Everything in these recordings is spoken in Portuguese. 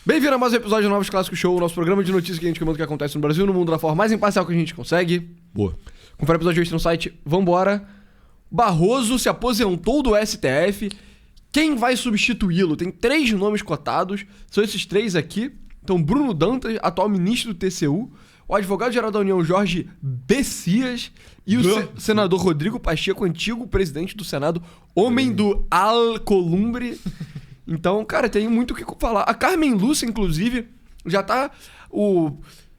Bem-vindo a mais um episódio do Novos Clássicos Show, o nosso programa de notícias que a gente comenta o que acontece no Brasil e no mundo da forma mais imparcial que a gente consegue. Boa. Confere o episódio extra no site. Vambora. Barroso se aposentou do STF. Quem vai substituí-lo? Tem 3 nomes cotados. São esses 3 aqui. Então, Bruno Dantas, atual ministro do TCU. O advogado-geral da União, Jorge Bessias. E o senador Rodrigo Pacheco, antigo presidente do Senado, homem do Alcolumbre. Então, cara, tem muito o que falar. A Carmen Lúcia, inclusive, já tá...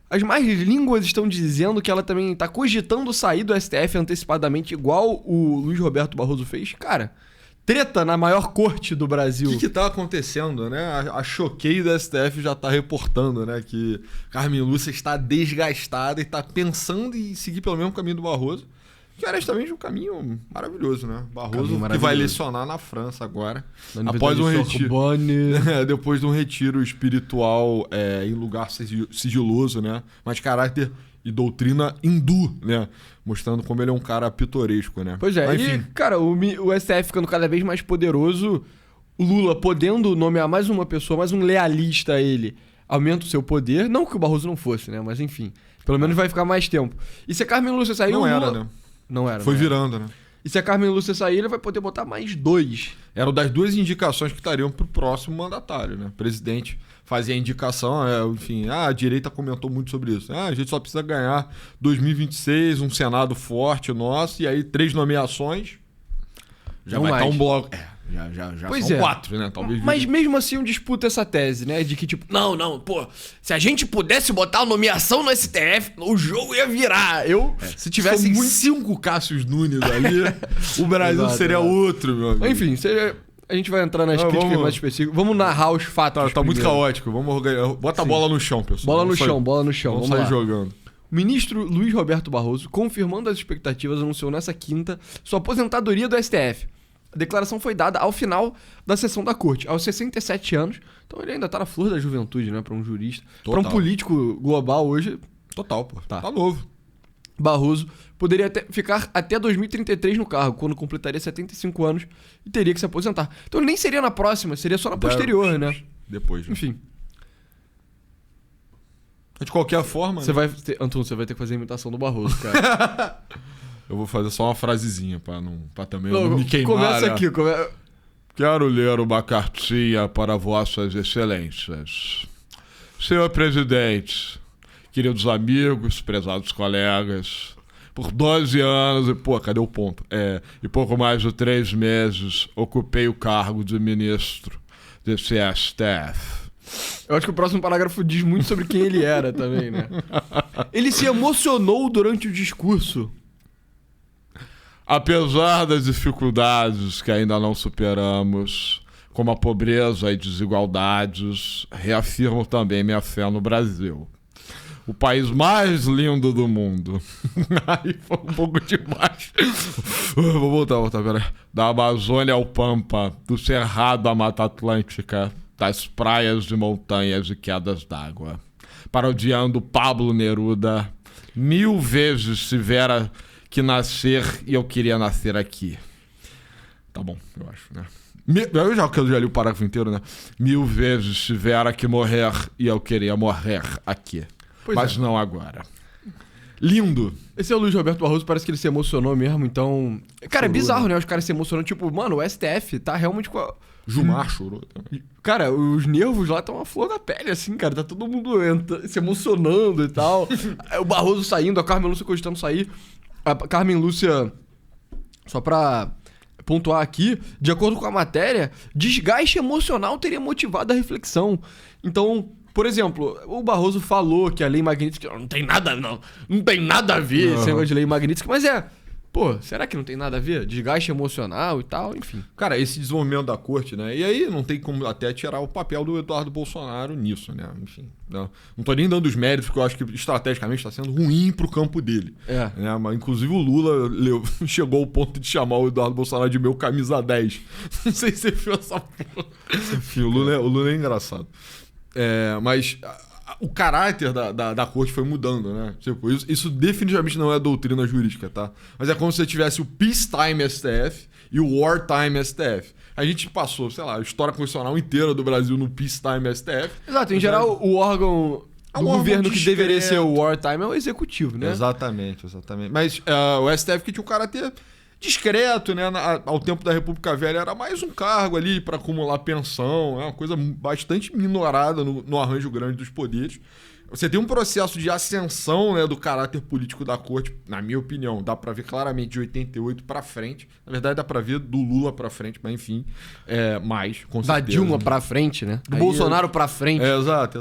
As mais línguas estão dizendo que ela também tá cogitando sair do STF antecipadamente, igual o Luiz Roberto Barroso fez. Cara, treta na maior corte do Brasil. O que tá acontecendo, né? A Choquei do STF já tá reportando, né? Que Carmen Lúcia está desgastada e tá pensando em seguir pelo mesmo caminho do Barroso. Que, honestamente, um caminho maravilhoso, né? Barroso que vai lecionar na França agora. Após um retiro. Depois de um retiro espiritual em lugar sigiloso, né? Mas caráter e doutrina hindu, né? Mostrando como ele é um cara pitoresco, né? Pois é, mas, e, cara, o STF ficando cada vez mais poderoso, o Lula podendo nomear mais uma pessoa, mais um lealista a ele, aumenta o seu poder. Não que o Barroso não fosse, né? Mas enfim, pelo menos vai ficar mais tempo. E se a Carmen Lúcia sair, não era, Lula... né? Não era. Foi virando, né? E se a Carmen Lúcia sair, ele vai poder botar mais 2. Eram das 2 indicações que estariam pro próximo mandatário, né? O presidente fazia a indicação, enfim, a direita comentou muito sobre isso. A gente só precisa ganhar 2026, um Senado forte nosso, e aí 3 nomeações, já vai estar um bloco. Já pois são 4, né? Talvez. Mas mesmo assim, disputa essa tese, né? De que, tipo, não, pô, se a gente pudesse botar a nomeação no STF, o jogo ia virar. Se tivessem 5 Cássius Nunes ali, o Brasil seria outro, meu amigo. Enfim, a gente vai entrar nas críticas mais específicas. Vamos narrar os fatos. Tá muito caótico. Bota a bola no chão, pessoal. Bola no chão. Vamos sair jogando. O ministro Luiz Roberto Barroso, confirmando as expectativas, anunciou nessa quinta sua aposentadoria do STF. A declaração foi dada ao final da sessão da corte, aos 67 anos. Então ele ainda tá na flor da juventude, né? Pra um jurista. Total. Pra um político global hoje. Total, pô. Tá novo. Barroso poderia ficar até 2033 no cargo, quando completaria 75 anos e teria que se aposentar. Então ele nem seria na próxima, seria só na posterior, né? Depois. Né? Enfim. De qualquer forma... Antônio, você vai ter que fazer a imitação do Barroso, cara. Eu vou fazer só uma frasezinha pra também não me queimar. Começa aqui. Quero ler uma cartinha para vossas excelências. Senhor presidente, queridos amigos, prezados colegas, por 12 anos e... cadê o ponto? E pouco mais de 3 meses ocupei o cargo de ministro desse STF. Eu acho que o próximo parágrafo diz muito sobre quem ele era também, né? Ele se emocionou durante o discurso. Apesar das dificuldades que ainda não superamos, como a pobreza e desigualdades, reafirmo também minha fé no Brasil. O país mais lindo do mundo. Aí foi um pouco demais. Vou voltar, peraí. Da Amazônia ao Pampa, do Cerrado à Mata Atlântica, das praias de montanhas e quedas d'água. Parodiando Pablo Neruda, 1000 vezes tivera que nascer e eu queria nascer aqui. Tá bom, eu acho, né? Eu já li o parágrafo inteiro, né? 1000 vezes tivera que morrer e eu queria morrer aqui. Mas não agora. Lindo. Esse é o Luiz Roberto Barroso, parece que ele se emocionou mesmo, então... Cara, é bizarro, né? Os caras se emocionam, tipo, mano, o STF tá realmente com a... Gilmar chorou também. Cara, os nervos lá estão a flor da pele, assim, cara. Tá todo mundo se emocionando e tal. O Barroso saindo, a Carmen Lúcia cogitando sair. A Carmen Lúcia, só pra pontuar aqui, de acordo com a matéria, desgaste emocional teria motivado a reflexão. Então, por exemplo, o Barroso falou que a lei Magnitsky não tem nada a ver esse negócio de lei Magnitsky, mas pô, será que não tem nada a ver? Desgaste emocional e tal, enfim. Cara, esse desenvolvimento da corte, né? E aí não tem como até tirar o papel do Eduardo Bolsonaro nisso, né? Enfim, não tô nem dando os méritos, porque eu acho que estrategicamente está sendo ruim pro campo dele. Né? Mas, inclusive o Lula chegou ao ponto de chamar o Eduardo Bolsonaro de meu camisa 10. Não sei se você viu essa porra. Enfim, o Lula é engraçado. Mas o caráter da corte foi mudando, né? Tipo, isso definitivamente não é doutrina jurídica, tá? Mas é como se você tivesse o Peacetime STF e o Wartime STF. A gente passou, sei lá, a história constitucional inteira do Brasil no Peacetime STF. Exato, em geral, o órgão do governo que discreto. deveria ser o wartime é o executivo, né? Exatamente. Mas o STF que tinha um caráter discreto, né? Ao tempo da República Velha era mais um cargo ali para acumular pensão, é uma coisa bastante minorada no arranjo grande dos poderes. Você tem um processo de ascensão, né, do caráter político da corte, na minha opinião, dá pra ver claramente de 88 pra frente. Na verdade, dá pra ver do Lula pra frente, mas enfim, mais, com certeza. Da Dilma pra frente, né? Do Aí Bolsonaro pra frente. Exato.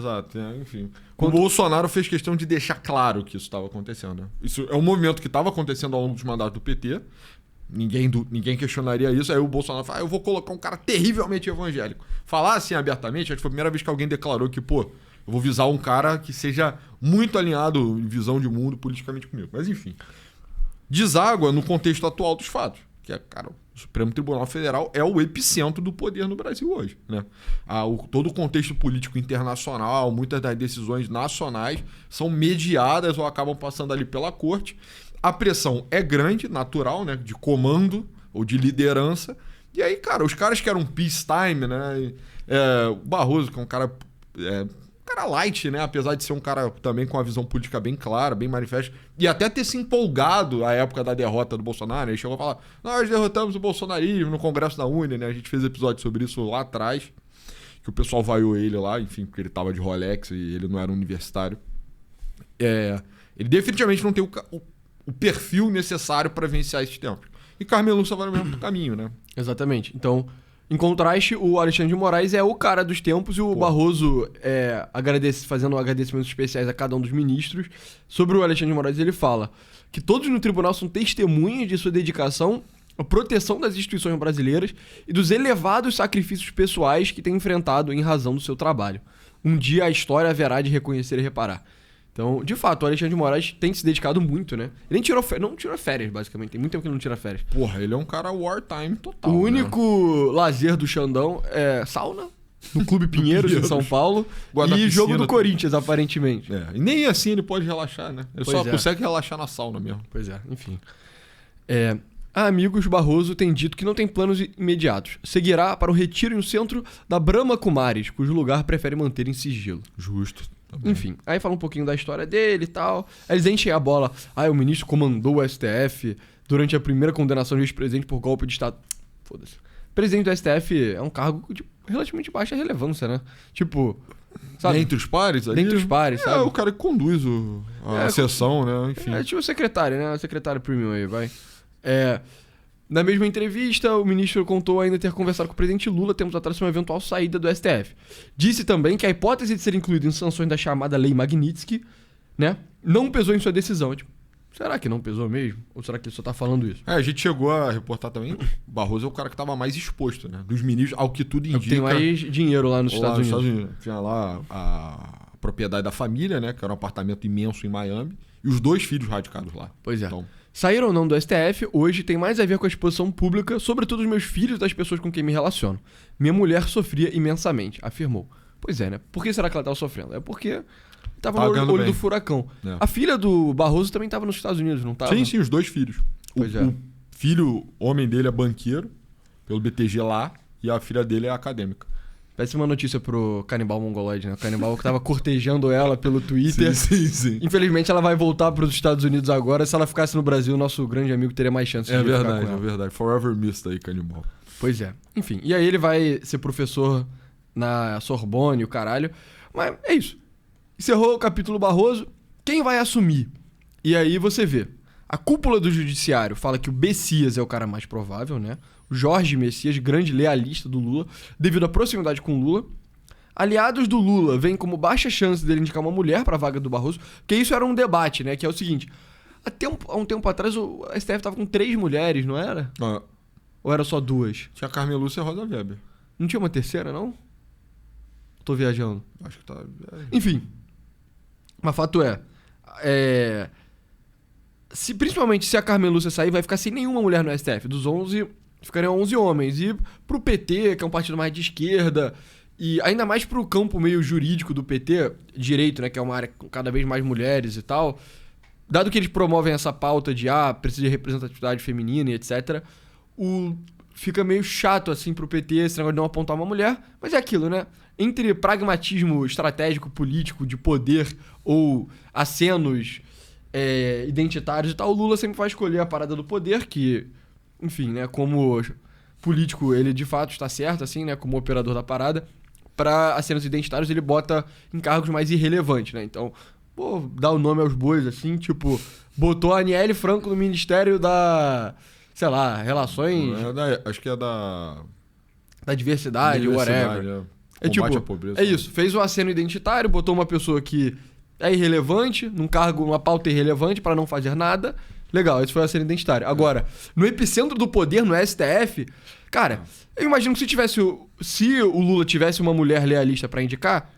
Enfim. O Bolsonaro fez questão de deixar claro que isso estava acontecendo. Né? Isso é um movimento que estava acontecendo ao longo dos mandatos do PT. Ninguém questionaria isso. Aí o Bolsonaro fala, eu vou colocar um cara terrivelmente evangélico. Falar assim abertamente, acho que foi a primeira vez que alguém declarou que, eu vou visar um cara que seja muito alinhado em visão de mundo politicamente comigo. Mas enfim. Deságua no contexto atual dos fatos. Que é, cara, o Supremo Tribunal Federal é o epicentro do poder no Brasil hoje. Né? Todo o contexto político internacional, muitas das decisões nacionais são mediadas ou acabam passando ali pela corte. A pressão é grande, natural, né? De comando ou de liderança. E aí, cara, os caras que eram peacetime, né? O Barroso, que é um cara light, né? Apesar de ser um cara também com uma visão política bem clara, bem manifesta, e até ter se empolgado à época da derrota do Bolsonaro, ele chegou a falar, nós derrotamos o bolsonarismo no Congresso da Uni, né? A gente fez episódio sobre isso lá atrás, que o pessoal vaiou ele lá, enfim, porque ele tava de Rolex e ele não era universitário. Ele definitivamente não tem o perfil necessário para vencer esses tempos. E Carmen Lúcia vai no mesmo caminho, né? Exatamente. Então, em contraste, o Alexandre de Moraes é o cara dos tempos e o Barroso, fazendo agradecimentos especiais a cada um dos ministros. Sobre o Alexandre de Moraes, ele fala que todos no tribunal são testemunhas de sua dedicação à proteção das instituições brasileiras e dos elevados sacrifícios pessoais que tem enfrentado em razão do seu trabalho. Um dia a história haverá de reconhecer e reparar. Então, de fato, o Alexandre de Moraes tem se dedicado muito, né? Ele não tirou férias, basicamente. Tem muito tempo que ele não tira férias. Porra, ele é um cara wartime total. O único lazer do Xandão é sauna, no Clube Pinheiros, em São Paulo, e jogo do Corinthians, aparentemente. E nem assim ele pode relaxar, né? Ele só consegue relaxar na sauna mesmo. Pois é, enfim. Amigos, Barroso tem dito que não tem planos imediatos. Seguirá para o retiro em um centro da Brahma Kumaris, cujo lugar prefere manter em sigilo. Justo. Enfim, aí fala um pouquinho da história dele e tal. Aí eles enchem a bola. O ministro comandou o STF durante a primeira condenação de ex-presidente por golpe de Estado. Foda-se. Presidente do STF é um cargo de relativamente baixa relevância, né? Tipo, sabe? Dentre os pares? Dentre os pares, sabe? É o cara que conduz a sessão, né? Enfim. É tipo o secretário, né? O secretário premium aí, vai. Na mesma entrevista, o ministro contou ainda ter conversado com o presidente Lula tempos atrás sobre uma eventual saída do STF. Disse também que a hipótese de ser incluído em sanções da chamada Lei Magnitsky, né, não pesou em sua decisão. Tipo, será que não pesou mesmo? Ou será que ele só tá falando isso? A gente chegou a reportar também, Barroso é o cara que tava mais exposto, né? Dos ministros, ao que tudo indica. Tem mais dinheiro lá nos Estados Unidos. Tinha lá a propriedade da família, né? Que era um apartamento imenso em Miami. E os 2 filhos radicados lá. Pois é. Então, sair ou não do STF, hoje tem mais a ver com a exposição pública, sobretudo os meus filhos e das pessoas com quem me relaciono. Minha mulher sofria imensamente, afirmou. Pois é, né? Por que será que ela estava sofrendo? É porque estava no olho do furacão. A filha do Barroso também estava nos Estados Unidos, não estava? Sim, os 2 filhos. O filho, homem dele é banqueiro, pelo BTG lá, e a filha dele é acadêmica. Péssima notícia pro canibal mongoloide, né? O canibal que tava cortejando ela pelo Twitter. Sim. Infelizmente ela vai voltar pros Estados Unidos agora. Se ela ficasse no Brasil, nosso grande amigo teria mais chance de ficar com ela. É verdade. Forever missed aí, canibal. Pois é. Enfim, e aí ele vai ser professor na Sorbonne, o caralho. Mas é isso. Encerrou o capítulo Barroso. Quem vai assumir? E aí você vê. A cúpula do judiciário fala que o Messias é o cara mais provável, né? O Jorge Messias, grande lealista do Lula, devido à proximidade com o Lula. Aliados do Lula veem como baixa chance dele indicar uma mulher para a vaga do Barroso, porque isso era um debate, né? Que é o seguinte, há um tempo atrás o STF tava com 3 mulheres, não era? Ou era só 2? Tinha a Carmen Lúcia e a Rosa Weber. Não tinha uma terceira, não? Tô viajando. Acho que tá... Enfim, mas fato principalmente se a Carmen Lúcia sair, vai ficar sem nenhuma mulher no STF. Dos 11, ficariam 11 homens. E pro PT, que é um partido mais de esquerda, E ainda mais pro campo meio jurídico do PT, direito, né, que é uma área com cada vez mais mulheres e tal, dado que eles promovem essa pauta de, precisa de representatividade feminina e etc., fica meio chato, assim, pro PT esse negócio de não apontar uma mulher, mas é aquilo, né? Entre pragmatismo estratégico, político, de poder ou acenos identitários e tal, o Lula sempre vai escolher a parada do poder, que, enfim, né, como político, ele de fato está certo, assim, né, como operador da parada. Para acenos identitários, ele bota em cargos mais irrelevantes, né? Então, dá o nome aos bois, assim, tipo, botou a Aniele Franco no Ministério da, sei lá, Relações... acho que é da diversidade, whatever. É tipo, pobreza, isso, fez um aceno identitário, botou uma pessoa que é irrelevante, num cargo, uma pauta irrelevante para não fazer nada. Legal, esse foi o aceno identitário. Agora, no epicentro do poder, no STF, cara, eu imagino que se o Lula tivesse uma mulher lealista pra indicar,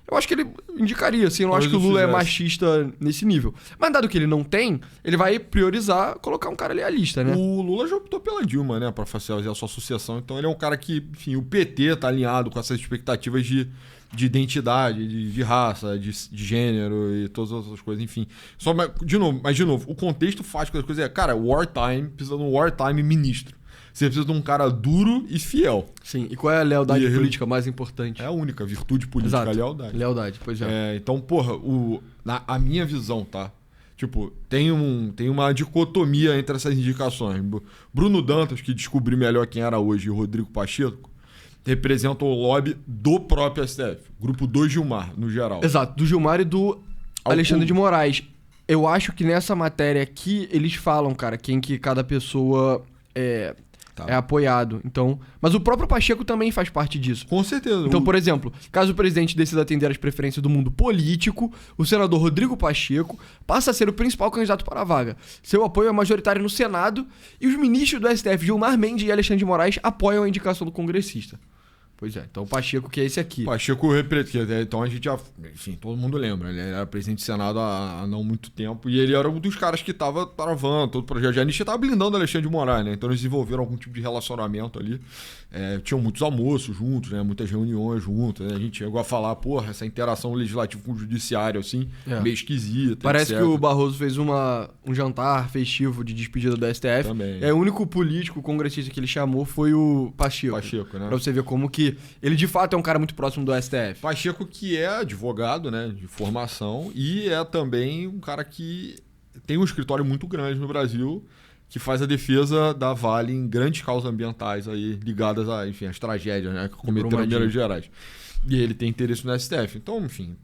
eu acho que ele indicaria, assim, eu não acho que o Lula é machista nesse nível. Mas dado que ele não tem, ele vai priorizar colocar um cara lealista, né? O Lula já optou pela Dilma, né, pra fazer a sua sucessão, então ele é um cara que, enfim, o PT tá alinhado com essas expectativas de identidade, de raça, de gênero e todas as outras coisas, enfim. Mas de novo, o contexto fático das coisas é, cara, wartime, precisa de um wartime ministro. Você precisa de um cara duro e fiel. Sim, e qual é a lealdade política mais importante? É a única virtude política, a lealdade. Lealdade, pois é. Então, porra, a minha visão, tá? Tipo, tem uma dicotomia entre essas indicações. Bruno Dantas, que descobriu melhor quem era hoje, e Rodrigo Pacheco, representam o lobby do próprio STF. Grupo do Gilmar, no geral. Exato, do Gilmar e do Alexandre de Moraes. Eu acho que nessa matéria aqui, eles falam, cara, quem que cada pessoa é apoiado. Então, mas o próprio Pacheco também faz parte disso. Com certeza. Então, por exemplo, caso o presidente decida atender às preferências do mundo político, o senador Rodrigo Pacheco passa a ser o principal candidato para a vaga. Seu apoio é majoritário no Senado e os ministros do STF, Gilmar Mendes e Alexandre de Moraes, apoiam a indicação do congressista. Pois é, então o Pacheco que é esse aqui. Pacheco, então a gente já... Enfim, todo mundo lembra. Ele era presidente do Senado há não muito tempo. E ele era um dos caras que estava travando todo o projeto de anistia. Estava blindando o Alexandre de Moraes, né? Então eles desenvolveram algum tipo de relacionamento ali. Tinham muitos almoços juntos, né? Muitas reuniões juntos. Né? A gente chegou a falar, porra, essa interação legislativa com o judiciário, assim, meio esquisita. Parece etc. que o Barroso fez um jantar festivo de despedida do STF. Também. O único político congressista que ele chamou foi o Pacheco. Pacheco, né? Pra você ver como que ele de fato é um cara muito próximo do STF. Pacheco, que é advogado, né, de formação, e é também um cara que tem um escritório muito grande no Brasil, que faz a defesa da Vale em grandes causas ambientais aí, ligadas às tragédias, né, que cometeram em Minas Gerais. E ele tem interesse no STF. Então, enfim,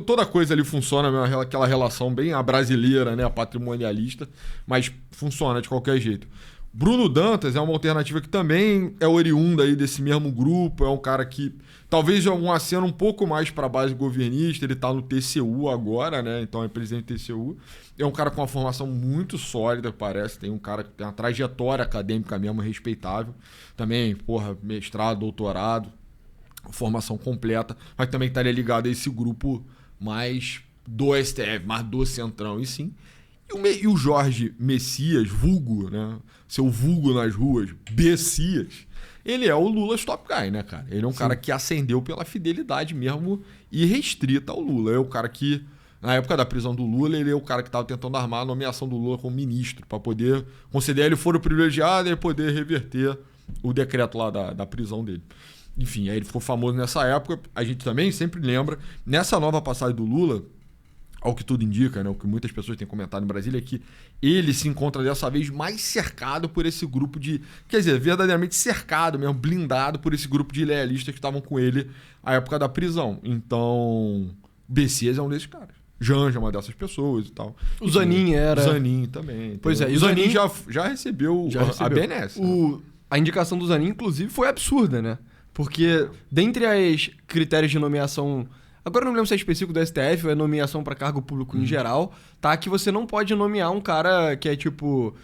toda coisa ali funciona, aquela relação bem a brasileira, né, a patrimonialista, mas funciona de qualquer jeito. Bruno Dantas é uma alternativa que também é oriunda aí desse mesmo grupo, é um cara que talvez de algum aceno um pouco mais para a base governista, ele está no TCU agora, né? Então é presidente do TCU. É um cara com uma formação muito sólida, parece, tem um cara que tem uma trajetória acadêmica mesmo respeitável. Também, mestrado, doutorado, formação completa, mas também estaria ligado a esse grupo mais do STF, mais do Centrão, e sim. E o Jorge Messias, vulgo, né? Seu vulgo nas ruas, Bessias, ele é o Lula Stop Guy, né, cara? Ele é um cara que ascendeu pela fidelidade mesmo irrestrita ao Lula. É o cara que, na época da prisão do Lula, ele é o cara que estava tentando armar a nomeação do Lula como ministro, para poder conceder ele foro privilegiado e poder reverter o decreto lá da prisão dele. Enfim, aí ele ficou famoso nessa época. A gente também sempre lembra, nessa nova passagem do Lula, ao que tudo indica, né, o que muitas pessoas têm comentado em Brasília, é que ele se encontra dessa vez mais cercado por esse grupo de... Quer dizer, verdadeiramente cercado mesmo, blindado por esse grupo de lealistas que estavam com ele à época da prisão. Então, Bessias é um desses caras. Janja é uma dessas pessoas e tal. O Zanin era... O Zanin também. Pois é, e o Zanin já recebeu a BNS. A indicação do Zanin, inclusive, foi absurda, né? Porque, dentre os critérios de nomeação... Agora eu não me lembro se é específico do STF ou é nomeação para cargo público em geral, tá? Que você não pode nomear um cara que é, tipo,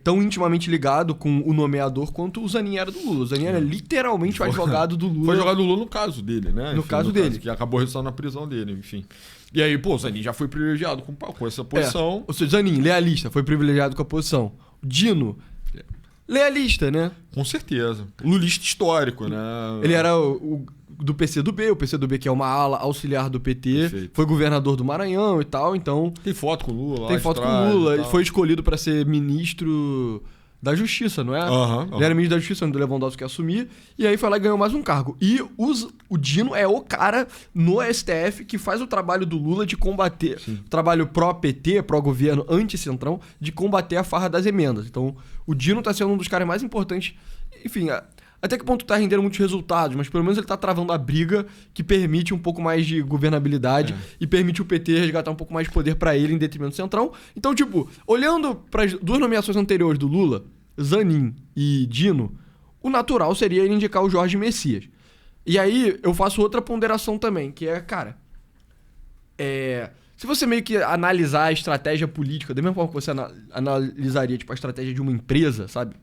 tão intimamente ligado com o nomeador quanto o Zanin era do Lula. O Zanin era literalmente o advogado do Lula. Foi advogado do Lula no caso dele, né? No caso dele. Que acabou resultando na prisão dele, enfim. E aí, o Zanin já foi privilegiado com essa posição. Ou seja, Zanin, lealista, foi privilegiado com a posição. Dino... lealista, né? Com certeza. Lulista histórico, né? Ele era do PCdoB, o PCdoB que é uma ala auxiliar do PT, Perfeito. foi governador do Maranhão e tal, então... Tem foto com o Lula lá Tem foto com o atrás Lula, e ele tal. foi escolhido pra ser ministro da Justiça, não é? Ele era ministro da Justiça, quando o Lewandowski ia assumir, e aí foi lá e ganhou mais um cargo. E o Dino é o cara no STF que faz o trabalho do Lula de combater, o trabalho pró-PT, pró-governo, anti-centrão, de combater a farra das emendas. Então, o Dino tá sendo um dos caras mais importantes, enfim... Até que ponto tá rendendo muitos resultados, mas pelo menos ele tá travando a briga que permite um pouco mais de governabilidade e permite o PT resgatar um pouco mais de poder pra ele em detrimento do Centrão. Então, tipo, olhando para as duas nomeações anteriores do Lula, Zanin e Dino, o natural seria ele indicar o Jorge Messias. E aí eu faço outra ponderação também, que é, cara, se você meio que analisar a estratégia política, da mesma forma que você analisaria, tipo, a estratégia de uma empresa, sabe?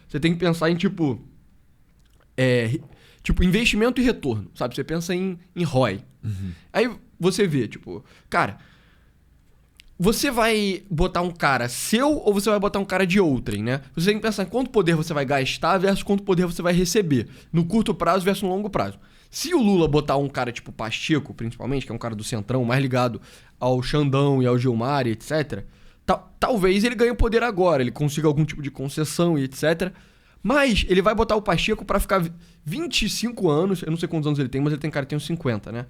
Você tem que pensar em, tipo, investimento e retorno, sabe? Você pensa em ROI. Aí você vê, tipo, cara, você vai botar um cara seu ou você vai botar um cara de outrem, né? Você tem que pensar em quanto poder você vai gastar versus quanto poder você vai receber. No curto prazo versus no longo prazo. Se o Lula botar um cara tipo Pacheco, principalmente, que é um cara do Centrão, mais ligado ao Xandão e ao Gilmar e etc., talvez ele ganhe poder agora, ele consiga algum tipo de concessão e etc., mas ele vai botar o Pacheco pra ficar 25 anos, eu não sei quantos anos ele tem, mas ele tem cara que tem uns 50, né?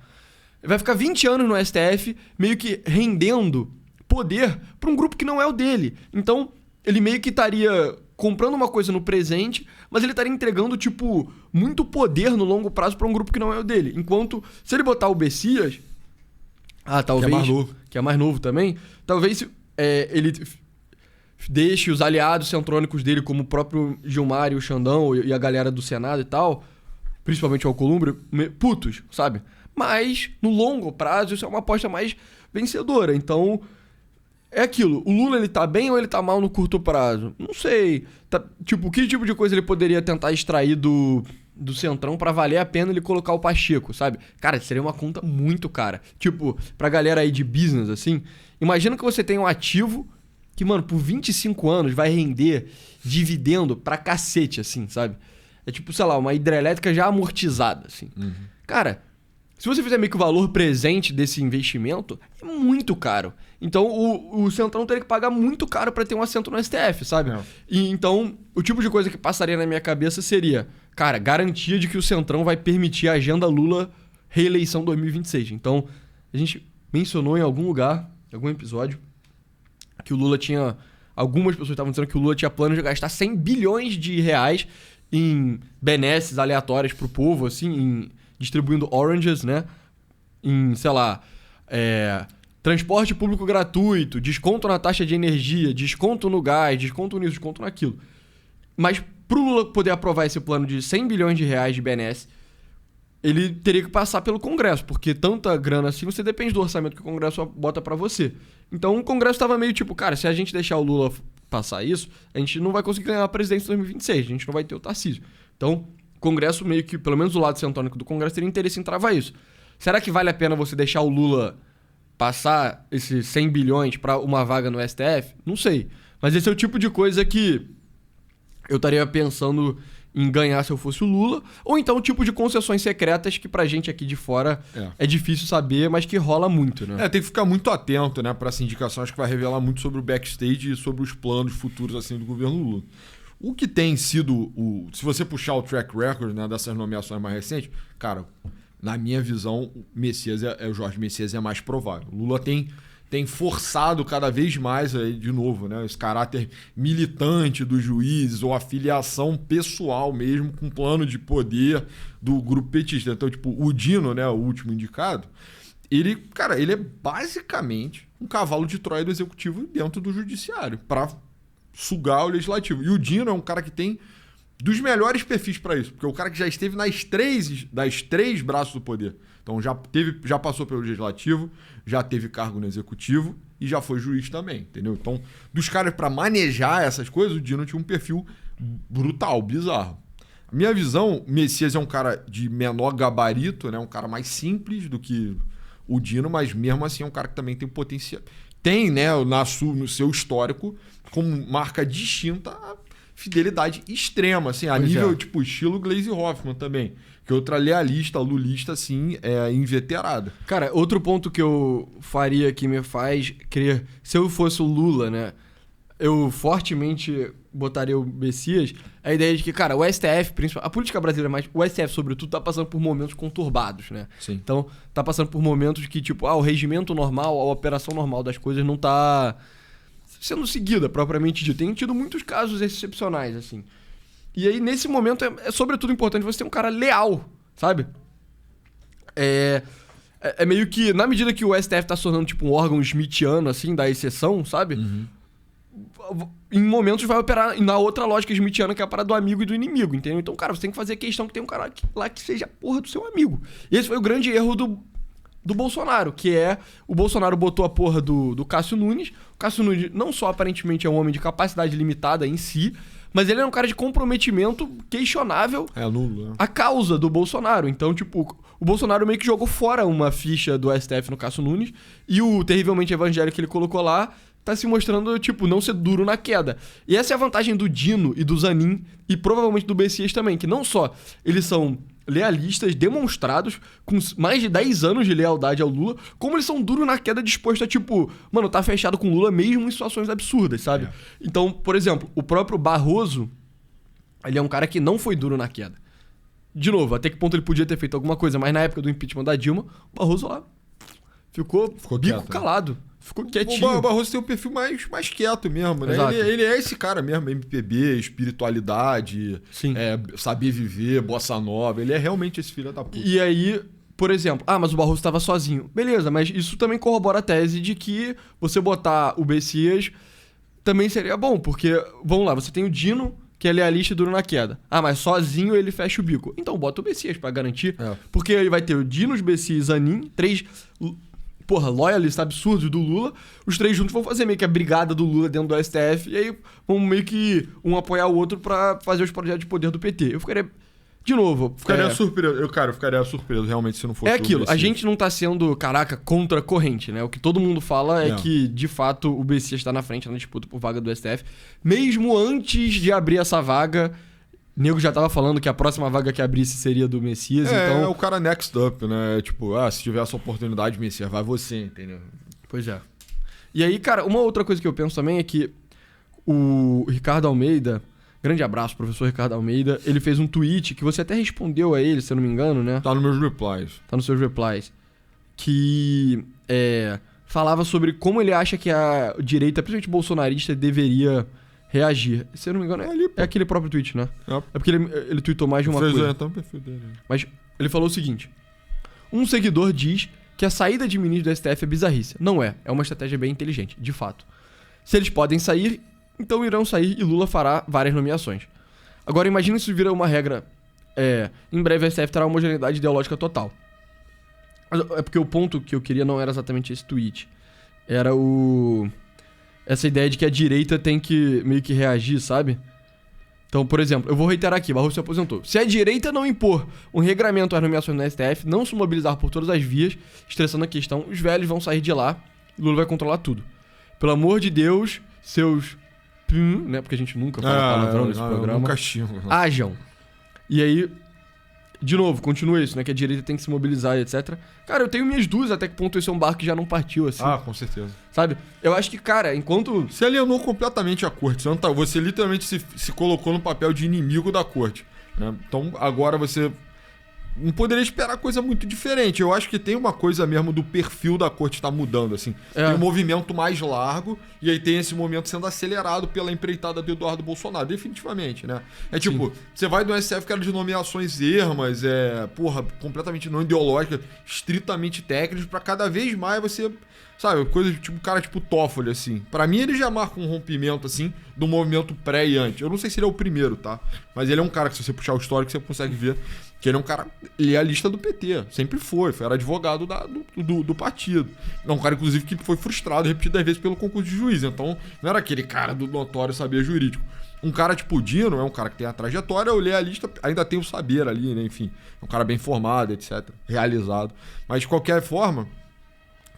Ele vai ficar 20 anos no STF, meio que rendendo poder pra um grupo que não é o dele. Então, ele meio que estaria comprando uma coisa no presente, mas ele estaria entregando, tipo, muito poder no longo prazo pra um grupo que não é o dele. Enquanto, se ele botar o Bessias... talvez... Que é mais novo. Que é mais novo também. Talvez ele... deixe os aliados centrônicos dele, como o próprio Gilmar e o Xandão e a galera do Senado e tal, principalmente o Alcolumbre, putos, sabe? Mas, no longo prazo, isso é uma aposta mais vencedora. Então, é aquilo. O Lula, ele tá bem ou ele tá mal no curto prazo? Não sei. Tipo, que tipo de coisa ele poderia tentar extrair do Centrão pra valer a pena ele colocar o Pacheco, sabe? Cara, seria uma conta muito cara. Tipo, pra galera aí de business, assim, imagina que você tem um ativo que, mano, por 25 anos vai render dividendo pra cacete, assim, sabe? É tipo, sei lá, uma hidrelétrica já amortizada, assim. Cara, se você fizer meio que o valor presente desse investimento, é muito caro. Então, o Centrão teria que pagar muito caro pra ter um assento no STF, sabe? E então, o tipo de coisa que passaria na minha cabeça seria, cara, garantia de que o Centrão vai permitir a agenda Lula reeleição 2026. Então, a gente mencionou em algum lugar, em algum episódio, que o Lula tinha... Algumas pessoas estavam dizendo que o Lula tinha plano de gastar 100 bilhões de reais em benesses aleatórias pro povo, assim, distribuindo oranges, né? Em, sei lá, transporte público gratuito, desconto na taxa de energia, desconto no gás, desconto nisso, desconto naquilo. Mas pro Lula poder aprovar esse plano de 100 bilhões de reais de benesses, ele teria que passar pelo Congresso, porque tanta grana assim, você depende do orçamento que o Congresso bota pra você. Então o Congresso tava meio tipo, cara, se a gente deixar o Lula passar isso, a gente não vai conseguir ganhar a presidência em 2026, a gente não vai ter o Tarcísio. Então, o Congresso meio que, pelo menos o lado centrônico do Congresso, teria interesse em travar isso. Será que vale a pena você deixar o Lula passar esses 100 bilhões pra uma vaga no STF? Não sei. Mas esse é o tipo de coisa que eu estaria pensando em ganhar se eu fosse o Lula, ou então o tipo de concessões secretas que pra gente aqui de fora é difícil saber, mas que rola muito, né? Tem que ficar muito atento, né, pra essa indicação, acho que vai revelar muito sobre o backstage e sobre os planos futuros, assim, do governo Lula. O que tem sido, se você puxar o track record, né, dessas nomeações mais recentes, cara, na minha visão, o Jorge Messias é mais provável. O Lula tem forçado cada vez mais, aí, de novo, né, esse caráter militante dos juízes ou a filiação pessoal mesmo com plano de poder do grupo petista. Então, tipo, o Dino, né, o último indicado, ele é basicamente um cavalo de Troia do executivo dentro do judiciário para sugar o legislativo. E o Dino é um cara que tem dos melhores perfis para isso, porque é o cara que já esteve das três braços do poder. Então já passou pelo legislativo, já teve cargo no executivo e já foi juiz também, entendeu? Então, dos caras para manejar essas coisas, o Dino tinha um perfil brutal, bizarro. A minha visão, Messias é um cara de menor gabarito, né? Um cara mais simples do que o Dino, mas mesmo assim é um cara que também tem potencial. Tem, né, no seu histórico, como marca distinta, a fidelidade extrema, assim, a Pois nível, é. tipo, estilo Gleisi Hoffmann também. Que é outra lealista, lulista, assim, inveterada. Cara, outro ponto que eu faria que me faz crer, se eu fosse o Lula, né, eu fortemente botaria o Messias, a ideia de que, cara, o STF, principalmente, a política brasileira, mas o STF, sobretudo, tá passando por momentos conturbados, né? Sim. Então, tá passando por momentos que, tipo, o regimento normal, a operação normal das coisas não tá sendo seguida, propriamente dito. Tem tido muitos casos excepcionais, assim. E aí, nesse momento, é sobretudo importante você ter um cara leal, sabe? É meio que, na medida que o STF tá se tornando, tipo, um órgão smithiano, assim, da exceção, sabe? Em momentos vai operar na outra lógica smithiana, que é a parada do amigo e do inimigo, entendeu? Então, cara, você tem que fazer questão que tem um cara lá que seja a porra do seu amigo. E esse foi o grande erro do Bolsonaro, que é... O Bolsonaro botou a porra do Cássio Nunes. O Cássio Nunes não só aparentemente é um homem de capacidade limitada em si, mas ele é um cara de comprometimento questionável Lula. a causa do Bolsonaro. Então, tipo, o Bolsonaro meio que jogou fora uma ficha do STF no Cássio Nunes e o terrivelmente evangélico que ele colocou lá tá se mostrando, tipo, não ser duro na queda. E essa é a vantagem do Dino e do Zanin e provavelmente do Messias também, que não só eles são lealistas demonstrados, com mais de 10 anos de lealdade ao Lula, como eles são duros na queda, disposto a, tipo, mano, tá fechado com o Lula mesmo em situações absurdas, sabe? Então, por exemplo, o próprio Barroso, ele é um cara que não foi duro na queda. De novo, até que ponto ele podia ter feito alguma coisa, mas na época do impeachment da Dilma, o Barroso lá ficou bico quieto, calado. Ficou quietinho. O Barroso tem um perfil mais quieto mesmo, né? Exato. Ele é esse cara mesmo, MPB, espiritualidade, Sim. saber viver, bossa nova. Ele é realmente esse filho da puta. E aí, por exemplo, mas o Barroso estava sozinho. Beleza, mas isso também corrobora a tese de que você botar o Messias também seria bom, porque, vamos lá, você tem o Dino, que é lealista e duro na queda. Mas sozinho ele fecha o bico. Então bota o Messias pra garantir, porque ele vai ter o Dino, o Messias e Zanin, 3... loyalistas absurdos do Lula, os 3 juntos vão fazer meio que a brigada do Lula dentro do STF, e aí vão meio que um apoiar o outro pra fazer os projetos de poder do PT. Eu ficaria, de novo... Ficaria surpreso, eu ficaria surpreso realmente se não fosse É aquilo, o a Messias. gente não tá sendo, contra a corrente, né? O que todo mundo fala é que, de fato, o Messias tá na frente na disputa por vaga do STF, mesmo antes de abrir essa vaga... Nego já tava falando que a próxima vaga que abrisse seria do Messias, então... É o cara next up, né? Tipo, se tiver essa oportunidade, Messias, vai você, entendeu? Pois é. E aí, cara, uma outra coisa que eu penso também é que o Ricardo Almeida, grande abraço, professor Ricardo Almeida, ele fez um tweet que você até respondeu a ele, se eu não me engano, né? Tá nos meus replies. Tá nos seus replies. Que falava sobre como ele acha que a direita, principalmente bolsonarista, deveria... reagir. Se eu não me engano, é aquele próprio tweet, né? É porque ele tweetou mais de uma coisa. Então o perfil dele. Mas ele falou o seguinte: um seguidor diz que a saída de ministro do STF é bizarrice. Não é. É uma estratégia bem inteligente, de fato. Se eles podem sair, então irão sair e Lula fará várias nomeações. Agora imagina se vira uma regra. Em breve o STF terá homogeneidade ideológica total. É porque o ponto que eu queria não era exatamente esse tweet. Era essa ideia de que a direita tem que meio que reagir, sabe? Então, por exemplo, eu vou reiterar aqui, Barroso se aposentou. Se a direita não impor um regramento às nomeações no STF, não se mobilizar por todas as vias, estressando a questão, os velhos vão sair de lá e Lula vai controlar tudo. Pelo amor de Deus, seus... né? Porque a gente nunca fala palavrão nesse programa. Ajam. E aí... De novo, continua isso, né? Que a direita tem que se mobilizar e etc. Cara, eu tenho minhas dúvidas até que ponto esse é um barco que já não partiu, assim. Com certeza. Sabe? Eu acho que, cara, enquanto... Você alienou completamente a corte. Você literalmente se colocou no papel de inimigo da corte, né? Então, agora você... não poderia esperar coisa muito diferente. Eu acho que tem uma coisa mesmo do perfil da corte tá mudando, assim. Tem um movimento mais largo e aí tem esse momento sendo acelerado pela empreitada do Eduardo Bolsonaro, definitivamente, né? Tipo, você vai do STF que era de nomeações ermas, completamente não ideológicas, estritamente técnicas, pra cada vez mais você... Sabe, coisa tipo cara tipo Toffoli, assim. Pra mim, ele já marca um rompimento, assim, do movimento pré e antes. Eu não sei se ele é o primeiro, tá? Mas ele é um cara que, se você puxar o histórico, você consegue ver que ele é um cara... Ele é a lista do PT. Sempre era advogado do partido. É um cara, inclusive, que foi frustrado repetidas vezes pelo concurso de juiz. Então, não era aquele cara do notório saber jurídico. Um cara tipo o Dino é um cara que tem a trajetória, o lealista ainda tem o saber ali, né? Enfim, é um cara bem formado, etc. Realizado. Mas, de qualquer forma...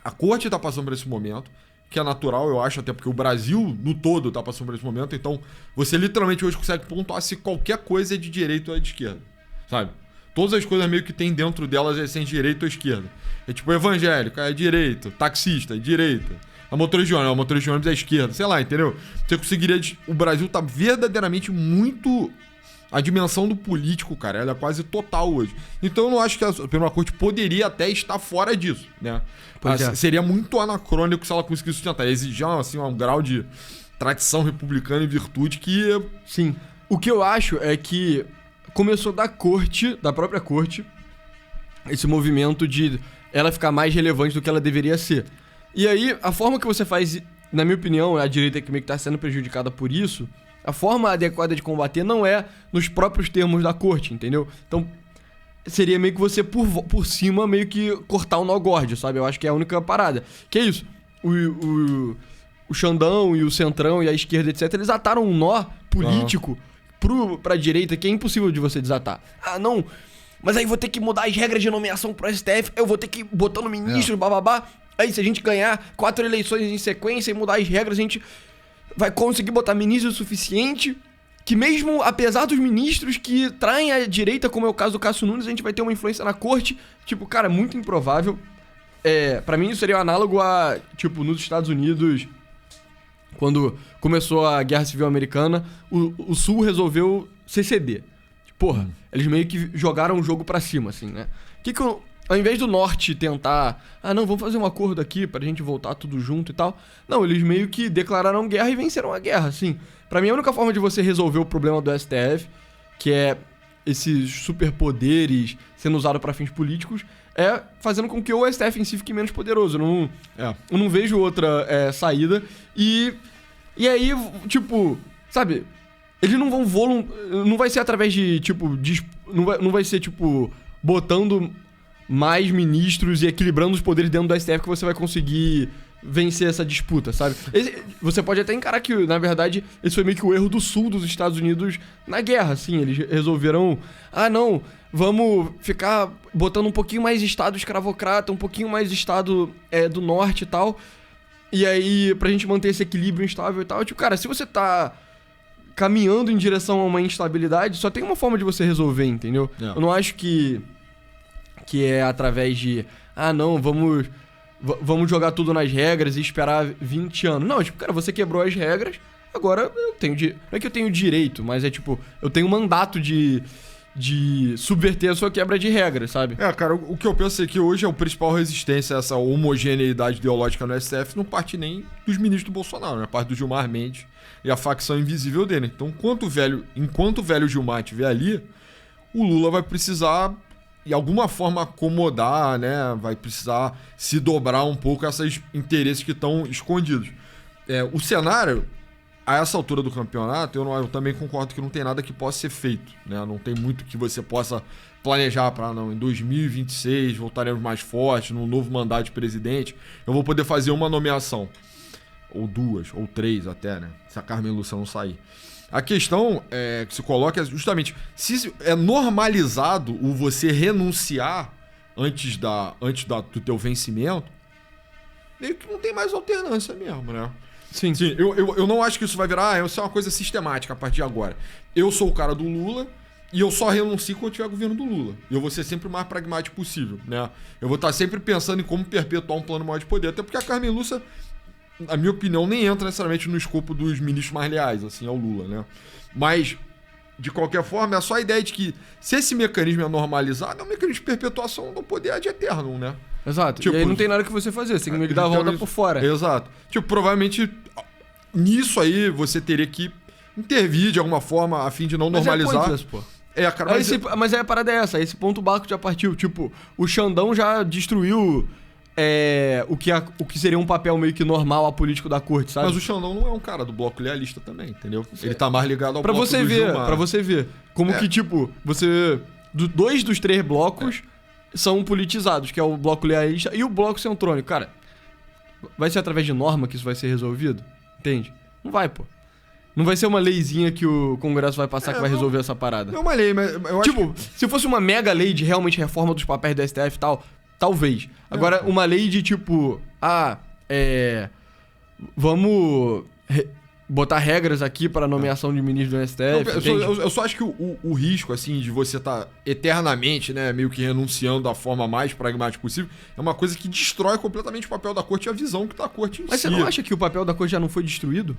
A corte tá passando por esse momento, que é natural, eu acho, até porque o Brasil no todo tá passando por esse momento, então você literalmente hoje consegue pontuar se qualquer coisa é de direita ou é de esquerda, sabe? Todas as coisas meio que tem dentro delas é sem direita ou esquerda. É tipo evangélico, é direito, taxista, é direita. A motorista de ônibus é esquerda, sei lá, entendeu? Você conseguiria... O Brasil tá verdadeiramente muito... A dimensão do político, cara, ela é quase total hoje. Então eu não acho que a Suprema Corte poderia até estar fora disso, né? Seria muito anacrônico se ela conseguisse sustentar. Exigir, assim, um grau de tradição republicana e virtude que... Sim. O que eu acho é que começou da própria corte, esse movimento de ela ficar mais relevante do que ela deveria ser. E aí, a forma que você faz, na minha opinião, a direita que meio que tá sendo prejudicada por isso, a forma adequada de combater não é nos próprios termos da corte, entendeu? Então, seria meio que você, por cima, meio que cortar o nó górdio, sabe? Eu acho que é a única parada. Que é isso. O Xandão e o Centrão e a esquerda, etc., eles ataram um nó político pra direita que é impossível de você desatar. Ah, não... Mas aí vou ter que mudar as regras de nomeação pro STF, eu vou ter que ir botando ministro, bababá. Aí se a gente ganhar 4 eleições em sequência e mudar as regras, a gente vai conseguir botar ministro o suficiente que mesmo apesar dos ministros que traem a direita, como é o caso do Cássio Nunes, a gente vai ter uma influência na corte. Tipo, cara, muito improvável. Pra mim isso seria um análogo a, tipo, nos Estados Unidos, quando começou a Guerra Civil Americana, o Sul resolveu seceder. Porra, eles meio que jogaram o jogo pra cima, assim, né? Ao invés do Norte tentar... Ah, não, vamos fazer um acordo aqui pra gente voltar tudo junto e tal. Não, eles meio que declararam guerra e venceram a guerra, assim. Pra mim, a única forma de você resolver o problema do STF, que é esses superpoderes sendo usados pra fins políticos, é fazendo com que o STF em si fique menos poderoso. Eu não vejo outra saída. E aí, tipo, sabe... Eles não vão não vai ser através de, tipo... Não vai ser, tipo, botando mais ministros e equilibrando os poderes dentro do STF que você vai conseguir vencer essa disputa, sabe? Você pode até encarar que, na verdade, esse foi meio que o erro do sul dos Estados Unidos na guerra, assim. Eles resolveram... Ah, não, vamos ficar botando um pouquinho mais estado escravocrata, um pouquinho mais estado do norte e tal. E aí, pra gente manter esse equilíbrio instável e tal. Tipo, cara, se você tá caminhando em direção a uma instabilidade, só tem uma forma de você resolver, entendeu? Eu não acho que é através de... Ah, não, vamos jogar tudo nas regras e esperar 20 anos. Não, tipo, cara, você quebrou as regras, agora eu tenho... Não é que eu tenho direito, mas é tipo... Eu tenho um mandato de subverter a sua quebra de regras, sabe? Cara, o que eu penso é que hoje a principal resistência a essa homogeneidade ideológica no STF não parte nem dos ministros do Bolsonaro, né? Parte do Gilmar Mendes e a facção invisível dele. Então, enquanto o velho Gilmar estiver ali, o Lula vai precisar, de alguma forma, acomodar, né? Vai precisar se dobrar um pouco a esses interesses que estão escondidos. O cenário... A essa altura do campeonato, eu também concordo que não tem nada que possa ser feito, né? Não tem muito que você possa planejar para em 2026 voltaremos mais fortes, num novo mandato de presidente, eu vou poder fazer uma nomeação. Ou 2, ou 3 até, né? Se a Carmen Lúcia não sair. A questão que se coloca é justamente, se é normalizado o você renunciar antes do teu vencimento, meio que não tem mais alternância mesmo, né? Sim. Eu não acho que isso vai virar isso é uma coisa sistemática a partir de agora. Eu sou o cara do Lula e eu só renuncio quando tiver governo do Lula. Eu vou ser sempre o mais pragmático possível, né? Eu vou estar sempre pensando em como perpetuar um plano maior de poder, até porque a Carmen Lúcia, na minha opinião, nem entra necessariamente no escopo dos ministros mais leais, assim, ao Lula, né? Mas, de qualquer forma, é só a ideia de que se esse mecanismo é normalizado, é um mecanismo de perpetuação do poder ad eternum, né? Exato. Tipo, e aí não tem nada que você fazer, você tem que meio que dar a volta por fora. Exato. Tipo, provavelmente nisso aí você teria que intervir de alguma forma a fim de não normalizar. Pointless, pô. Cara, mas aí a parada é essa, esse ponto o barco já partiu. Tipo, o Xandão já destruiu o que seria um papel meio que normal a político da corte, sabe? Mas o Xandão não é um cara do bloco lealista também, entendeu? Ele tá mais ligado ao bloco do Gilmar. Pra você ver. Como que, tipo, dois dos 3 blocos são politizados, que é o bloco lealista e o bloco centrônico. Cara, vai ser através de norma que isso vai ser resolvido? Entende? Não vai, pô. Não vai ser uma leizinha que o Congresso vai passar que vai resolver essa parada. É uma lei, mas eu acho que... se fosse uma mega lei de realmente reforma dos papéis do STF e tal, talvez. Agora, uma lei de tipo... vamos botar regras aqui para a nomeação de ministro do STF. Eu só acho que o risco, assim, de você estar eternamente, né, meio que renunciando da forma mais pragmática possível, é uma coisa que destrói completamente o papel da corte e a visão que tá a corte em Mas si. você não acha que o papel da corte já não foi destruído?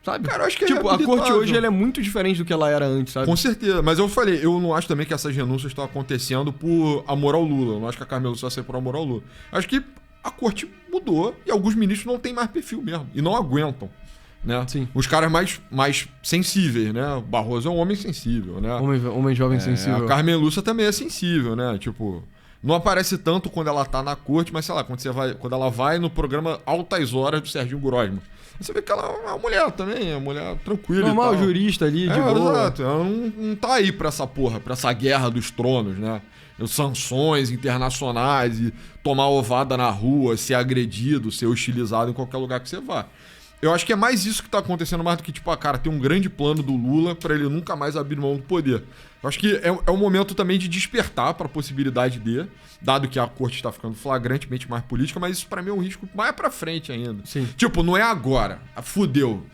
Sabe? Cara, eu acho que tipo, é a corte hoje ela é muito diferente do que ela era antes, sabe? Com certeza, mas eu falei, eu não acho também que essas renúncias estão acontecendo por amor ao Lula. Eu não acho que a Carmen Lúcia vai ser por amor ao Lula. Eu acho que a corte mudou e alguns ministros não têm mais perfil mesmo. E não aguentam, né? Sim. Os caras mais sensíveis, né? O Barroso é um homem sensível, né? Homem jovem sensível. A Carmen Lúcia também é sensível, né? Tipo, não aparece tanto quando ela tá na corte, mas sei lá, quando ela vai no programa Altas Horas do Serginho Grosman. Você vê que ela é uma mulher também, é uma mulher tranquila. Normal, e tal. jurista ali, de boa. Exato. Ela não tá aí pra essa porra, pra essa guerra dos tronos, né? Sanções internacionais e tomar ovada na rua, ser agredido, ser hostilizado em qualquer lugar que você vá. Eu acho que é mais isso que tá acontecendo, mais do que, tipo, cara, tem um grande plano do Lula pra ele nunca mais abrir mão do poder. Eu acho que é um momento também de despertar pra possibilidade de, dado que a corte está ficando flagrantemente mais política, mas isso pra mim é um risco mais pra frente ainda. Sim. Tipo, não é agora. Fudeu.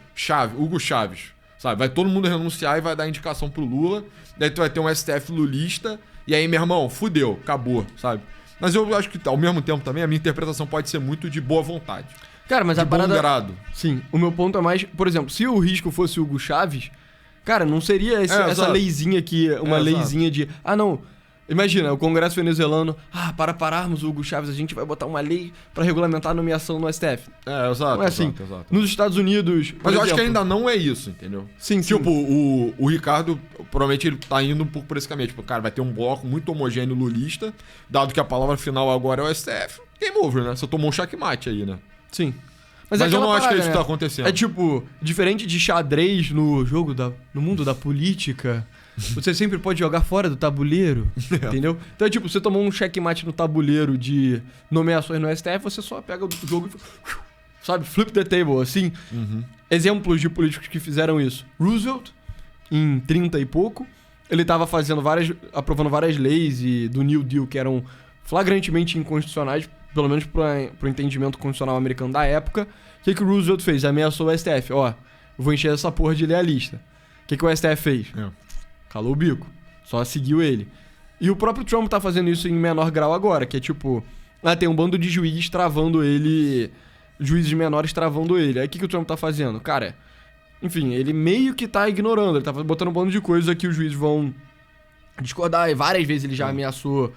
Hugo Chaves. Sabe? Vai todo mundo renunciar e vai dar indicação pro Lula. Daí tu vai ter um STF lulista. E aí, meu irmão, fudeu. Acabou, sabe? Mas eu acho que, ao mesmo tempo também, a minha interpretação pode ser muito de boa vontade. Cara, mas a parada... bom grado. Sim, o meu ponto é mais... Por exemplo, se o risco fosse o Hugo Chaves, cara, não seria essa leizinha aqui, uma leizinha de... Ah, não, imagina, o Congresso venezuelano... para pararmos o Hugo Chaves, a gente vai botar uma lei pra regulamentar a nomeação no STF. Exato. Não é assim. Exato. Nos Estados Unidos... Mas eu acho que ainda não é isso, entendeu? Sim. Tipo, o Ricardo, provavelmente ele tá indo um pouco por esse caminho. Tipo, cara, vai ter um bloco muito homogêneo lulista, dado que a palavra final agora é o STF. Game over, né? Você tomou um checkmate aí, né? Sim. Mas eu não acho que isso tá acontecendo. É tipo, diferente de xadrez no mundo da política, você sempre pode jogar fora do tabuleiro, entendeu? Então é tipo, você tomou um checkmate no tabuleiro de nomeações no STF, você só pega o jogo e... Sabe? Flip the table, assim. Exemplos de políticos que fizeram isso. Roosevelt, em 30 e pouco, ele tava aprovando várias leis do New Deal que eram flagrantemente inconstitucionais, pelo menos pro entendimento constitucional americano da época. O que o Roosevelt fez? Ameaçou o STF. Vou encher essa porra de lealista. O que o STF fez? Calou o bico. Só seguiu ele. E o próprio Trump tá fazendo isso em menor grau agora, que é tipo... tem um bando de juízes travando ele... Juízes menores travando ele. Aí o que o Trump tá fazendo? Cara, enfim, ele meio que tá ignorando. Ele tá botando um bando de coisas que os juízes vão discordar. E várias vezes ele já ameaçou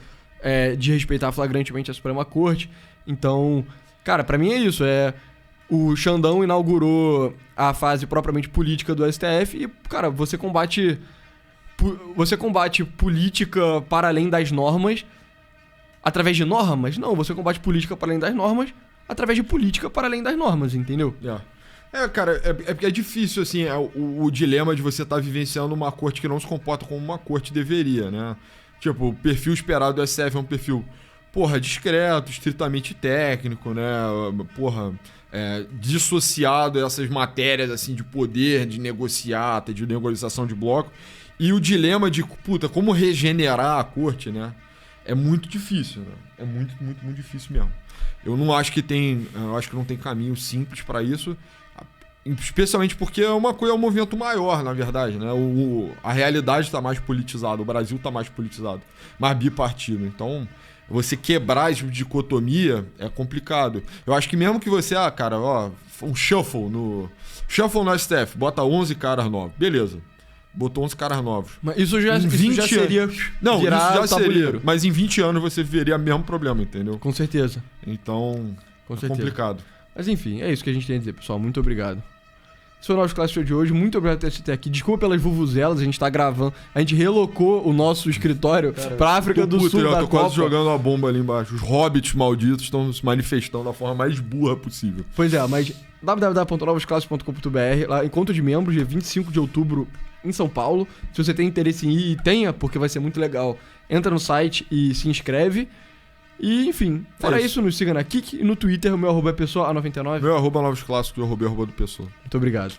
de respeitar flagrantemente a Suprema Corte. Então, cara, pra mim é isso. O Xandão inaugurou a fase propriamente política do STF e, cara, você combate política para além das normas através de normas? Não, você combate política para além das normas através de política para além das normas, entendeu? Cara, é difícil, assim, o dilema de você estar vivenciando uma corte que não se comporta como uma corte deveria, né? Tipo, o perfil esperado do STF é um perfil, discreto, estritamente técnico, né? Dissociado dessas matérias, assim, de poder, de negociata, de negociação de bloco. E o dilema de, como regenerar a corte, né? É muito difícil, né? É muito, muito, muito difícil mesmo. Eu acho que não tem caminho simples para isso, especialmente porque é um movimento maior, na verdade, né? A realidade está mais politizada, o Brasil está mais politizado, mais bipartido. Então, você quebrar essa dicotomia é complicado. Eu acho que mesmo que você, um shuffle no STF, bota 11 caras novos, beleza. Botou 11 caras novos. Mas isso já seria... Não, isso já tabuleiro. seria. Mas em 20 anos você veria o mesmo problema, entendeu? Com certeza. Então, complicado. Mas enfim, é isso que a gente tem a dizer, pessoal. Muito obrigado. Esse foi o nosso Classe de hoje. Muito obrigado por ter até aqui. Desculpa pelas vuvuzelas, a gente tá gravando. A gente relocou o nosso escritório pra África do Sul da Copa. Eu tô quase jogando uma bomba ali embaixo. Os hobbits malditos estão se manifestando da forma mais burra possível. Pois é, mas www.novosclasses.com.br, lá, encontro de membros, dia 25 de outubro em São Paulo. Se você tem interesse em ir, e tenha, porque vai ser muito legal, entra no site e se inscreve. E, enfim, fora isso, nos siga na Kik e no Twitter, o meu @é pessoa A99. Meu @novosclassicos e o @do pessoa. Muito obrigado.